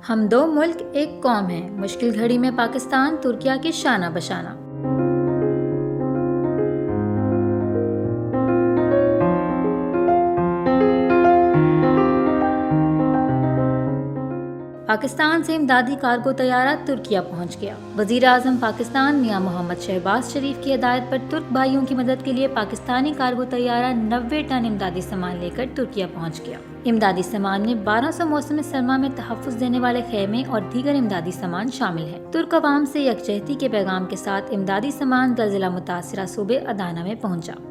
हम दो मुल्क एक कौम हैं, मुश्किल घड़ी में पाकिस्तान तुर्किया की शाना बशाना। पाकिस्तान से इमदादी कार्गो तैयारा तुर्किया पहुंच गया। वजीर आजम पाकिस्तान मियां मोहम्मद शहबाज शरीफ की हिदायत पर तुर्क भाइयों की मदद के लिए पाकिस्तानी कार्गो तैयारा 90 टन इमदादी सामान लेकर तुर्किया पहुंच गया। इमदादी सामान में 1200 मौसम सरमा में तहफ़्फ़ुज़ देने वाले खेमे और दीगर इमदादी सामान शामिल है। तुर्क अवाम से यकजहती के पैगाम के साथ इमदादी सामान ज़लज़ला मुतासिरा सूबे अदाना में पहुंचा।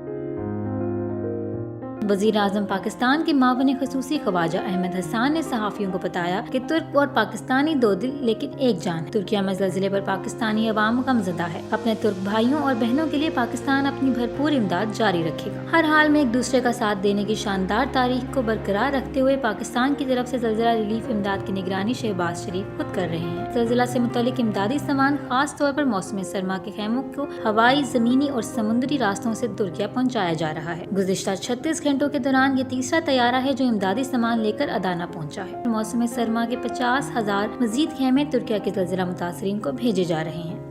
वज़ीर आज़म पाकिस्तान के मावन ख़ुसूसी ख्वाजा अहमद हसन ने सहाफ़ियों को बताया कि तुर्क और पाकिस्तानी दो दिल लेकिन एक जान है। तुर्किया में ज़लज़ले पर पाकिस्तानी अवाम गमज़दा है। अपने तुर्क भाइयों और बहनों के लिए पाकिस्तान अपनी भरपूर इमदाद जारी रखेगा। हर हाल में एक दूसरे का साथ देने की शानदार तारीख को बरकरार रखते हुए पाकिस्तान की तरफ से ज़लज़ला रिलीफ इमदाद की निगरानी शहबाज शरीफ खुद कर रहे हैं। ज़लज़ला से मुतल्लिक इमदादी सामान खास तौर पर मौसम सरमा के खेमों को हवाई, ज़मीनी और समुद्री रास्तों से तुर्किया पहुँचाया जा रहा है। गुज़िश्ता 36 घंटों के दौरान ये तीसरा तैयारा है जो इमदादी सामान लेकर अदाना पहुंचा है। मौसम सरमा के 50,000 मजीद खेमे तुर्किया के ज़लज़ला मुतासरीन को भेजे जा रहे हैं।